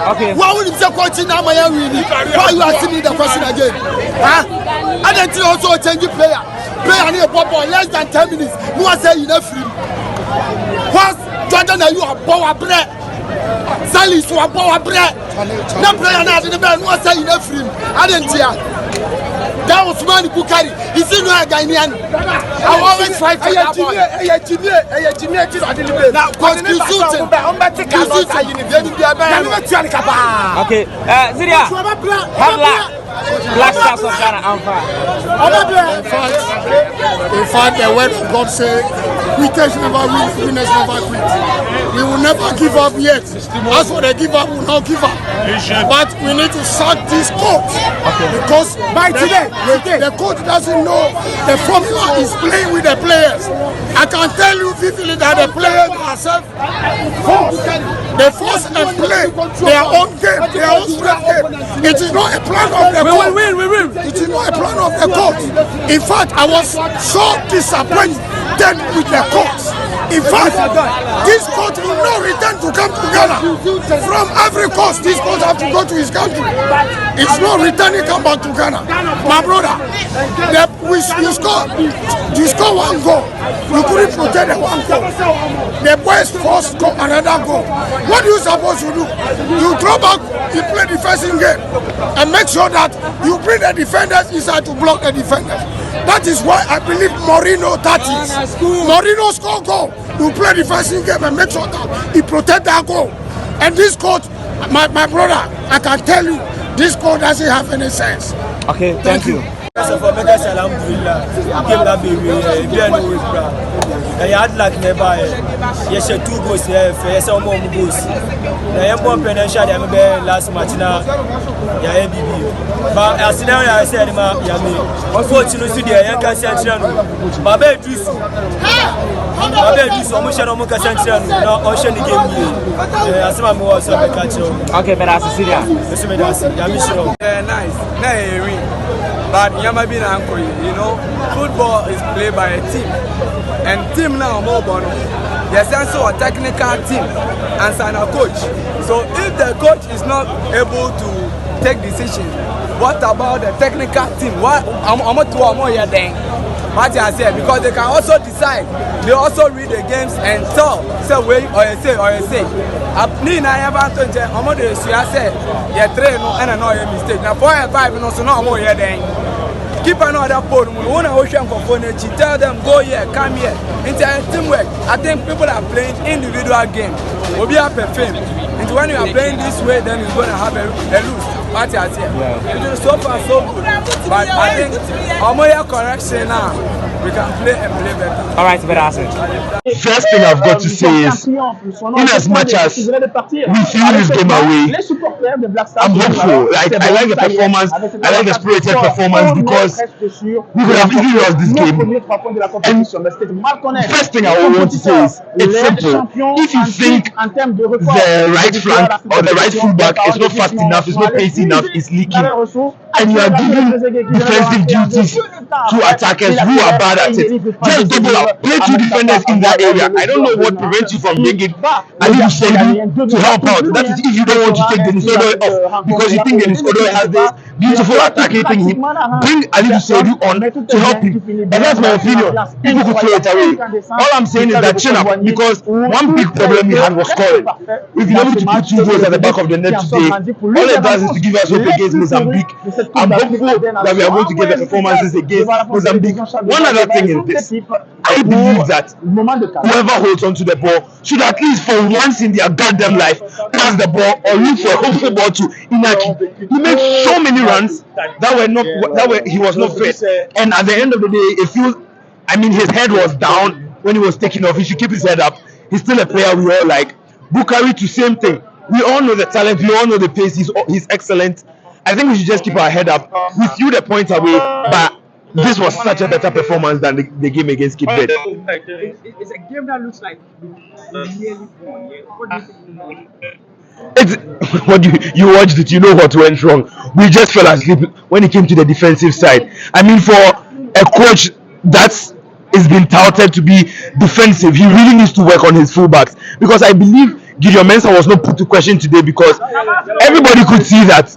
Okay. Why would you say coaching now? Why you asking me the question again? Huh? And then you also change the player. Player need a pop less than 10 minutes. You are saying enough free. First, Jordan, you are power bread. Sally, you are power bread. No player now in the bed. You are saying enough free. I didn't hear. That was man Bukari. Is he not a Ghanaian? I always fight for that boy. Now, because you shoot him. Okay, Ziria, Black Stars of Ghana, I'm fine. In fact, the word of God says, quitters never win, winners never quit. We will never give up yet. As for the give up, we will not give up. But we need to sack this coach. Because by today, the coach doesn't know the formula is playing with the players. I can tell you vividly that the players themselves they force and play their own game, their own straight game. It is not a plan of the coach. It is not a plan of the coach. In fact, I was so disappointed with the coach. In fact, this coach will not return to come to Ghana. From every coach, this coach have to go to his country. It's not returning come back to Ghana. My brother, you score one goal. You couldn't protect the one goal. The boys forced score another goal. What are you supposed to do? You throw back, you play the first game, and make sure that you bring the defenders inside to block the defenders. That is why I believe Mourinho Mourinho score goal. You play the first game and make sure that he protect that goal. And this coach, my brother, I can tell you, this coach doesn't have any sense. Okay, thank you. I had like never. Yes, 2 goals here. Yes, I'm more goals. I am more financial than last match now. Yeah, ABB. But as I said, unfortunately, the young Cassian, Babe Juice, so much on Cassian, no ocean game. As I'm more so catch. Okay, but as a Syria, nice. But Yamabina Uncle, you know, football is played by a team. And team now more bono. There's also a technical team and a coach. So if the coach is not able to take decisions, what about the technical team? What I'm more here then? What I said, because they can also decide. They also read the games and tell say wait or you say. Nina ever told you I'm the say you train and no mistake. Now 4 and 5 no so no more here then. Keep another phone. One ocean component. Tell them go here, come here. Into teamwork. I think people are playing individual games. We'll be up a film. And when you are playing this way, then you're gonna have a lose. What I say. It is so far so good. But I think our correction now. We can play and play better. All right, Bedassi. First thing I've got to say is, in as much as we feel this game away, I'm hopeful. Like I like the performance, I like the spirited performance because we could have easily lost this game. And first thing I want to say is, it's simple. If you think the right flank or the right fullback is not fast enough, it's not pacey enough, it's leaking, and you are giving defensive duties to attackers who are bad at it, just double up, play 2 defenders in that area. I don't know what prevents you from bringing Ali Hussein to help out. That is if you don't want to take the Nisodoi off because you think the Nisodoi has this beautiful attacking thing. Bring Ali Hussein on to help him. And that's my opinion. People could throw it away. All I'm saying is that chin up, because one big problem we had was scoring. If you're able to put 2 goals at the back of the net today, all it does is to give us hope against Mozambique. I'm hopeful that we are going to get the performances against Mozambique. One other thing is this: I believe that whoever holds on to the ball should at least for once in their goddamn life pass the ball or look for a hopeful ball to Inaki. He made so many runs he was not fit, and at the end of the day, it feels. I mean, his head was down when he was taking off. He should keep his head up. He's still a player we all like. Bukari too, same thing. We all know the talent. We all know the pace. He's excellent. I think we should just keep our head up. We threw the points away, but this was such a better performance than the game against Cape Verde. It's a game that looks like nearly won. What do you think? It's what you watched it, you know what went wrong. We just fell asleep when it came to the defensive side. I mean, for a coach that's is been touted to be defensive, he really needs to work on his fullbacks, because I believe Gideon Mensah was not put to question today because everybody could see that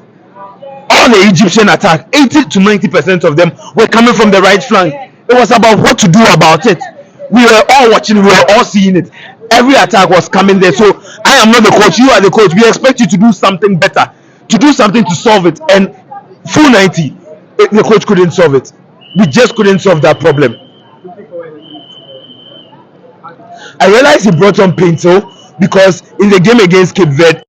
all the Egyptian attack, 80 to 90% of them were coming from the right flank. It was about what to do about it. We were all watching, we were all seeing it. Every attack was coming there. So I am not the coach, you are the coach. We expect you to do something better, to do something to solve it. And full 90, the coach couldn't solve it. We just couldn't solve that problem. I realized he brought on Pinto because in the game against Cape Verde,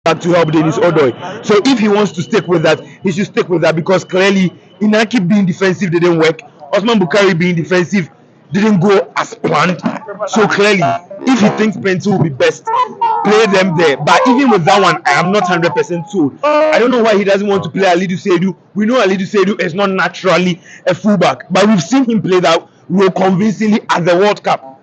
to help Dennis Odoi. So if he wants to stick with that, he should stick with that because clearly Inaki being defensive didn't work. Osman Bukari being defensive didn't go as planned. So clearly, if he thinks Pinto will be best, play them there. But even with that one, I am not 100% sold. I don't know why he doesn't want to play Alidu Seidu. We know Alidu Seidu is not naturally a fullback, but we've seen him play that role convincingly at the World Cup.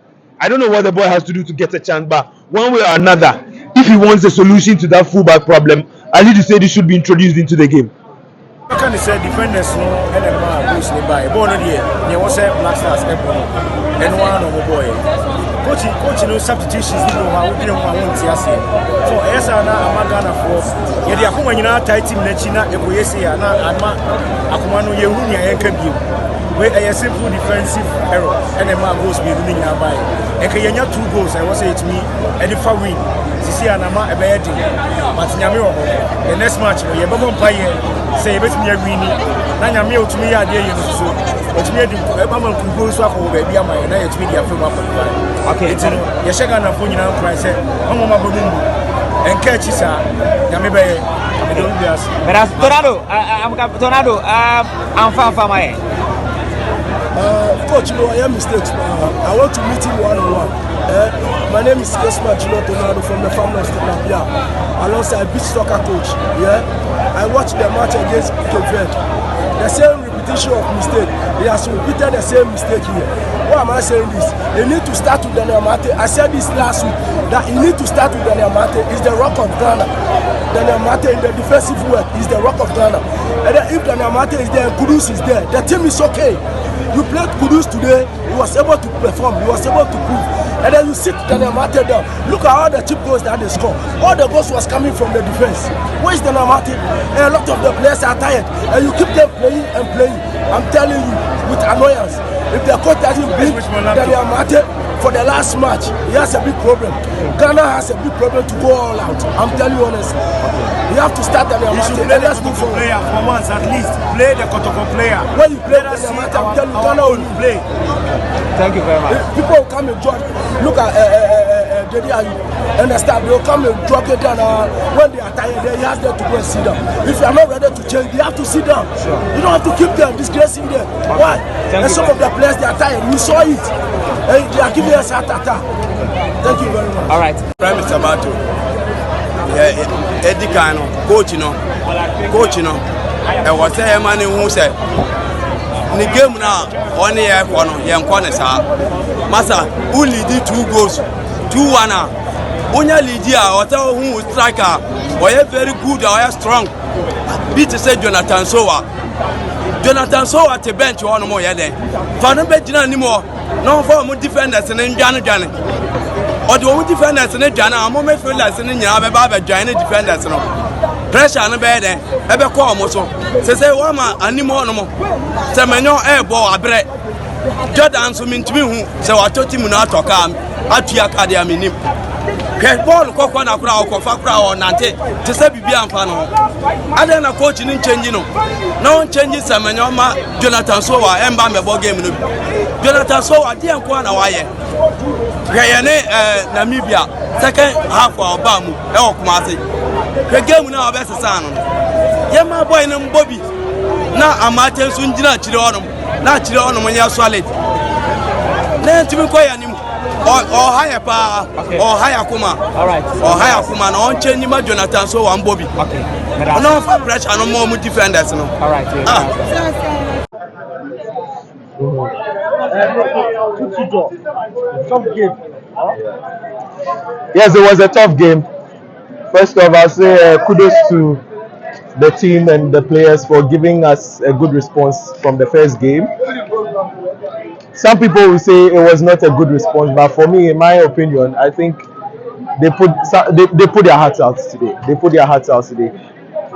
I don't know what the boy has to do to get a chance, but one way or another, if he wants a solution to that fullback problem, Alidu Seidu should be introduced into the game. How can you say defenders no NMA goes nearby? Born here, there was a Black Stars and one of the boy. Coach, no substitutions, didn't want to see. So, yes, I'm Magana for Yadi Akumana tight team Nechina, Epoesia, and Akumano Yehunia, and Kabim. Where a simple defensive error, NMA goes be winning by. And Kayanya 2 goals, I was saying to me, and if I win, Sisi Anama a bad thing. But Yamio, the next match, you're Babon Paye, say, bet me a winning. Nanyamio to me, I dare you so. But me, a Babon could go so for baby, my night media from up. Okay, it's a second of when you know, I said, Mama and catches her. Yamibe, I don't be us. But as Tornado, I'm far from my Coach, I am mistakes. I want to meet him one-on-one. My name is Kesma Tornado from the family of Stepnapia. Alongside beach soccer coach. Yeah, I watched the match against Cape Verde. The same repetition of mistake. He has repeated the same mistake here. Why am I saying this? They need to start with Daniel Mate. I said this last week that you need to start with Daniel Mate. Is the rock of Ghana. Daniel Mate in the defensive work is the rock of Ghana. And then if Daniel Mate is there, Kudus is there. The team is okay. You played Kudus today, he was able to perform, he was able to prove. And then you sit Daniel Mate down. Look at all the cheap goals that they score. All the goals was coming from the defense. Where is Daniel Mate? And a lot of the players are tired. And you keep them playing and playing. I'm telling you, with annoyance. If the coach doesn't bring Daniel Mate for the last match, he has a big problem. Ghana has a big problem to go all out. I'm telling you honestly. You have to start Daniel Mate. Play the Kotoko player for once at least. Play the Kotoko player. When you play Daniel Mate, I'm telling you, Ghana will play. Thank you very much. People will come and judge. Look at Dedi Ayu and the staff. They will come and drop it down. When they are tired, they ask them to go and sit down. If you are not ready to change, you have to sit down. Sure. You don't have to keep them disgracing them. Okay. Why? And some of the players, they are tired. We saw it. And they are giving us a attack. Thank you very much. All right. Prime Minister Bato. Eddie Kano, coach, and was a man who said, in the game now, on the air corner, young corners are. Massa, who lead 2 goals, 2-1. Unya Lydia, or who striker, or a very good or strong. Beat say Jonathan Sowa. Jonathan Sowa at the bench one more yet. For no better anymore, no form defenders and then Ghana. Or the only defenders in the Ghana, I'm more fielders in the Yaba giant defenders. Pressure on the bed, ever call Mosso. Say, Wama, anymore no more. Semeno air ball, I bread. Jordan, so mean to me, so I told him not to come at the academy. Ball, Coquana crowd, Cofacra, or Nante, to say Bibian Pano. I then a coach in changing. No one changes Semenoma, Jonathan Sowa, and Bamba game. Jonathan Sowa, dear Kwana Wire. Guyane, Namibia, second half of Bamu, El Kumasi. The game now, best son. Yama boy, and Bobby. Now I'm Martin Sunjina Chironum, not Chironum when you're solid. Then to be quiet. Or higher power, or higher Kuma. All right. Or higher Kuma, no change my Jonathan so and Bobby. Okay. No for pressure, no more defenders. No. All right. Tough game. Yes, it was a tough game. First off, I'll say kudos to the team and the players for giving us a good response from the first game. Some people will say it was not a good response, but for me, in my opinion, I think they put their hearts out today. They put their hearts out today.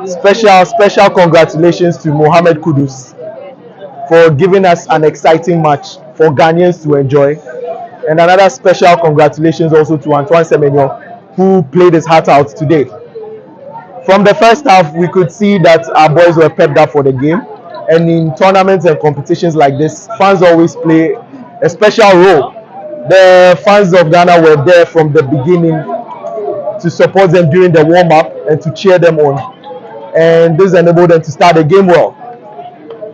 Special congratulations to Mohamed Kudus for giving us an exciting match for Ghanaians to enjoy, and another special congratulations also to Antoine Semenyo, who played his heart out today. From the first half, we could see that our boys were pepped up for the game, and in tournaments and competitions like this, fans always play a special role. The fans of Ghana were there from the beginning to support them during the warm-up and to cheer them on, and this enabled them to start the game well.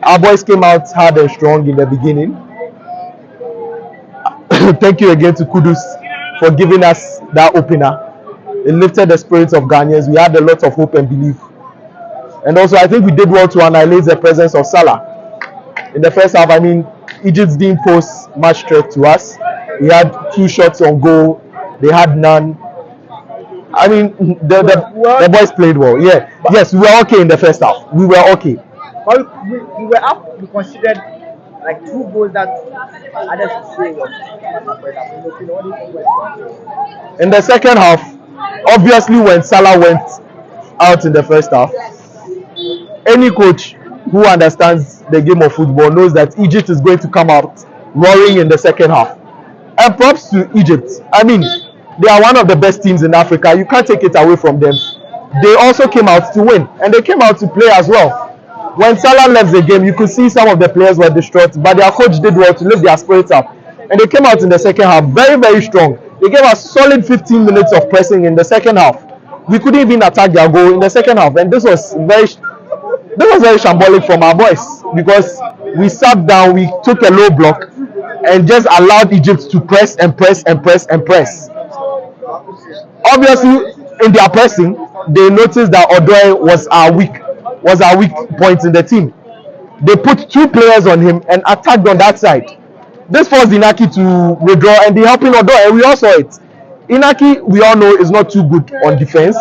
Our boys came out hard and strong in the beginning. Thank you again to Kudus for giving us that opener. It lifted the spirits of Ghanaians. We had a lot of hope and belief. And also, I think we did well to annihilate the presence of Salah. In the first half, I mean, Egypt didn't pose much threat to us. We had 2 shots on goal. They had none. I mean, the boys played well. Yeah. Yes, we were okay in the first half. We were okay. But we were up. We considered like 2 goals that others would say was. In the second half, obviously when Salah went out in the first half, any coach who understands the game of football knows that Egypt is going to come out roaring in the second half. And props to Egypt. I mean, they are one of the best teams in Africa. You can't take it away from them. They also came out to win, and they came out to play as well. When Salah left the game, you could see some of the players were distraught, but their coach did well to lift their spirits up. And they came out in the second half very, very strong. They gave us solid 15 minutes of pressing in the second half. We couldn't even attack their goal in the second half, and this was very shambolic from our boys, because we sat down, we took a low block, and just allowed Egypt to press and press and press and press. Obviously, in their pressing, they noticed that Odoi was our weak point in the team. They put 2 players on him and attacked on that side. This forced Inaki to withdraw, and they helping Odoi, and we all saw it. Inaki, we all know, is not too good on defense.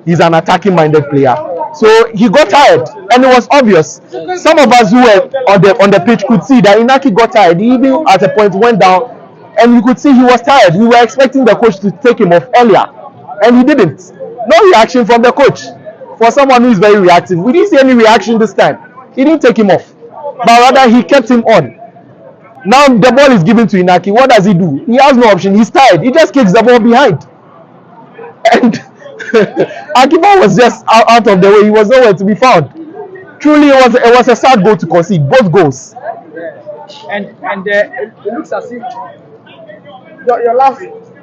He's an attacking-minded player, so he got tired, and it was obvious. Some of us who were on the pitch could see that Inaki got tired. He even at a point went down, and you could see he was tired. We were expecting the coach to take him off earlier, and he didn't. No reaction from the coach. For someone who is very reactive, we didn't see any reaction this time. He didn't take him off, but rather he kept him on. Now the ball is given to Inaki. What does he do? He has no option. He's tired. He just kicks the ball behind. And Akiba was just out of the way. He was nowhere to be found. Truly, it was a sad goal to concede. Both goals. And it looks as if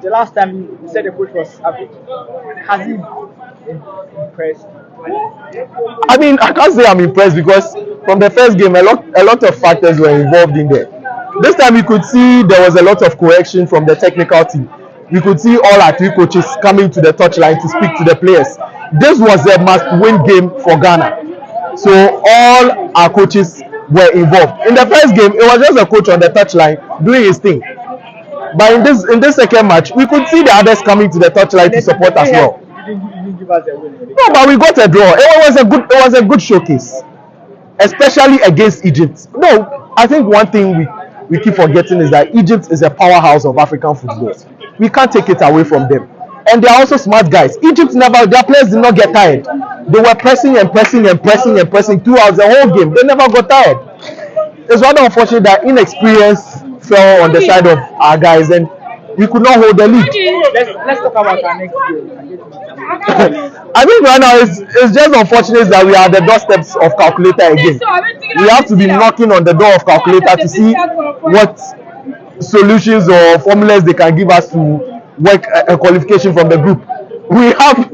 the last time you said the coach was average. Has he impressed? I mean, I can't say I'm impressed, because from the first game, a lot of factors were involved in there. This time we could see there was a lot of correction from the technical team. We could see all our 3 coaches coming to the touchline to speak to the players. This was a must-win game for Ghana. So all our coaches were involved. In the first game, it was just a coach on the touchline doing his thing. But in this second match, we could see the others coming to the touchline to support as well. No, but we got a draw. It was a good showcase, especially against Egypt. No, I think one thing we keep forgetting is that Egypt is a powerhouse of African football. We can't take it away from them. And they are also smart guys. Egypt their players did not get tired. They were pressing and pressing and pressing and pressing throughout the whole game. They never got tired. It's rather unfortunate that inexperience fell on the side of our guys, and we could not hold the lead. Let's talk about our next game. I think right now it's just unfortunate that we are at the doorsteps of calculator again. We have to be knocking on the door of calculator to see what solutions or formulas they can give us to work a qualification from the group. We have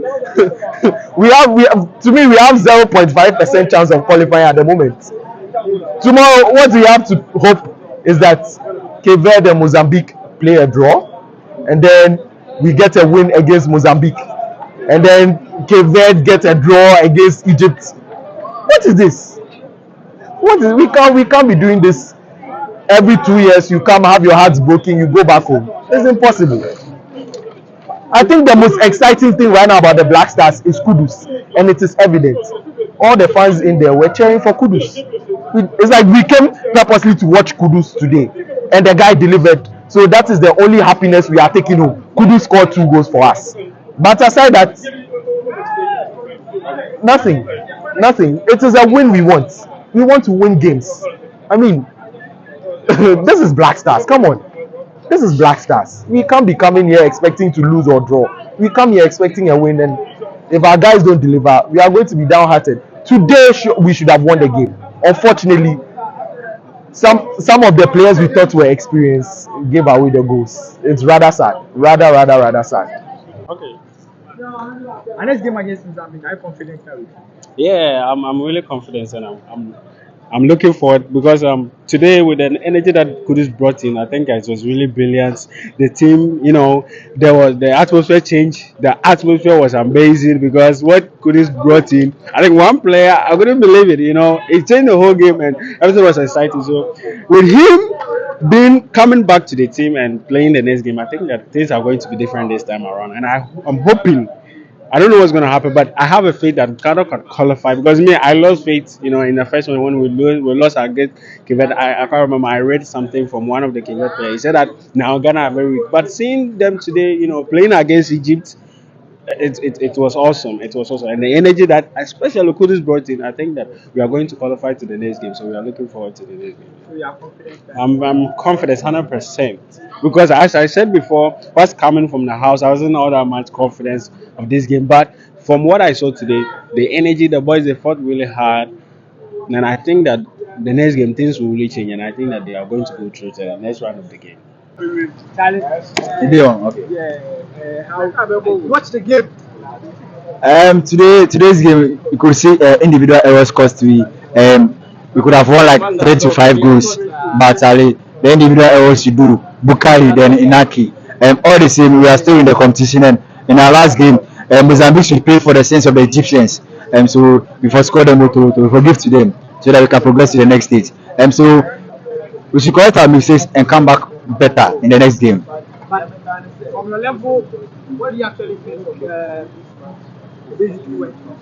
to me we have 0.5% chance of qualifying at the moment. Tomorrow, what we have to hope is that Cape Verde and Mozambique play a draw, and then we get a win against Mozambique, and then Cape Verde get a draw against Egypt. What is this? We can't be doing this every 2 years. You come, have your hearts broken, you go back home. It's impossible. I think the most exciting thing right now about the Black Stars is Kudus, and it is evident. All the fans in there were cheering for Kudus. It's like we came purposely to watch Kudus today, and the guy delivered So that is the only happiness we are taking home. Kudus scored 2 goals for us. But aside that, nothing. It is a win we want. We want to win games. I mean, this is Black Stars. Come on. This is Black Stars. We can't be coming here expecting to lose or draw. We come here expecting a win, and if our guys don't deliver, we are going to be downhearted. Today, we should have won the game. Unfortunately, some of the players we thought were experienced gave away the goals. It's rather sad. Rather sad. Okay. And next game against Mozambique, are you confident now? Yeah, I'm really confident, and I'm looking forward because today with the energy that Kudus brought in, I think it was really brilliant. The team, there was the atmosphere change. The atmosphere was amazing because what Kudus brought in, I think one player, I couldn't believe it. It changed the whole game and everything was exciting. So with him coming back to the team and playing the next game, I think that things are going to be different this time around, and I'm hoping. I don't know what's going to happen, but I have a faith that Ghana can qualify because I lost faith, in the first one when we lost against Quebec. I can't remember. I read something from one of the Quebec players. He said that now Ghana are very weak, but seeing them today, playing against Egypt, it was awesome. It was awesome, and the energy that especially Kudus brought in, I think that we are going to qualify to the next game. So we are looking forward to the next game. So you are confident? I'm confident, 100%, because as I said before, what's coming from the house, I wasn't all that much confidence of this game, but from what I saw today, the energy, the boys, they fought really hard, and I think that the next game things will really change, and I think that they are going to go through to the next round of the game. Charlie? Okay. Watch the game. Today's game, you could see individual errors cost we could have won like 3 to 5 goals, but the individual errors you do, Bukari, then Inaki, all the same, we are still in the competition, and in our last game, Mozambique should pay for the sins of the Egyptians, so we first call them to forgive to them, so that we can progress to the next stage, so we should correct our mistakes and come back better in the next game. But from your level, what do you actually think basically went wrong?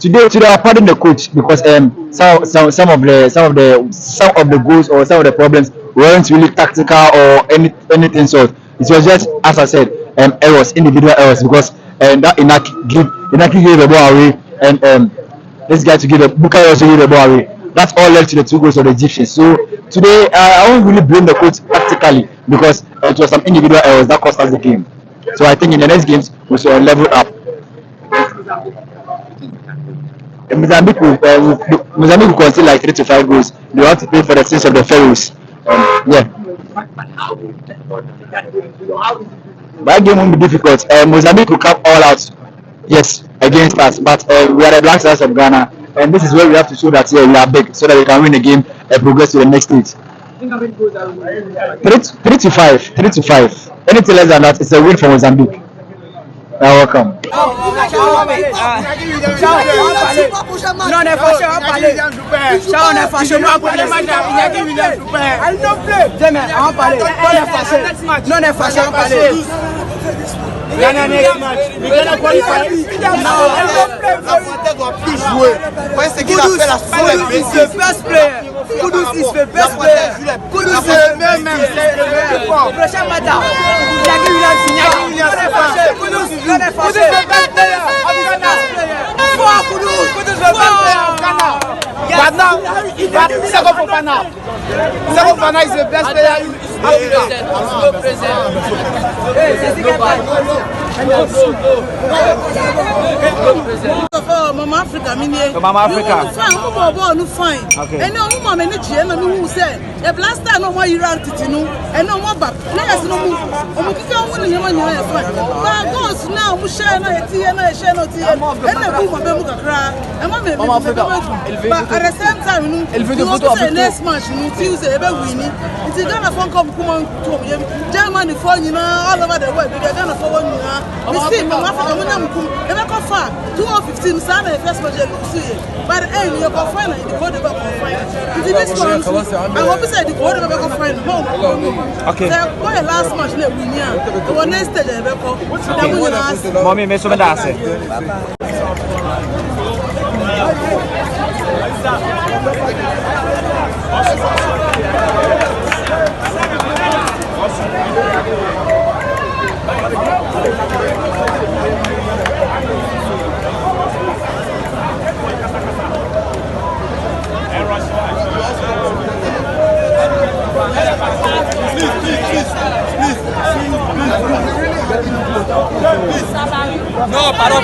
Today I pardon the coach because some of the goals or some of the problems weren't really tactical or anything sort. It was just, as I said, errors, individual errors, because that Inaki gave the ball away, and this guy to give the Bukari also gave the ball away. That's all led to the 2 goals of the Egyptians. So today I won't really blame the coach tactically because it was some individual errors that cost us the game. So I think in the next games we should level up. Mozambique will concede like 3 to 5 goals. They have to pay for the sins of the Pharaohs. That game won't be difficult. Mozambique will come all out, yes, against us. But we are the Black Stars of Ghana, and this is where we have to show that we are big, so that we can win the game and progress to the next stage. 3 to 5. Anything less than that, it's a win for Mozambique. You're welcome. Ghana next match. We're gonna qualify. Kudus is the best player. Kudus is the best player. Kudus is the best But now, second for Fana. Second Fana is the best player in Mama Africa, Mama Africa. Fine. Okay. And no mama energy, and no say a blaster no more you are and no more back. Players no move. But goes now, we share no tea and I share no tea. And the boom of them cry. And Mama Africa. But at the same time, you next match, you Tuesday, winning. It's gonna phone come to Germany for all over the world. They're gonna forward me now. We see Mama Africa, we never far. 2-15 Sana first match but hey, you can find the code about confined. This one, I hope you said the code about confined home. Okay. Boy, last match let win here. The one next stage I go. Mommy, me so medase. No, para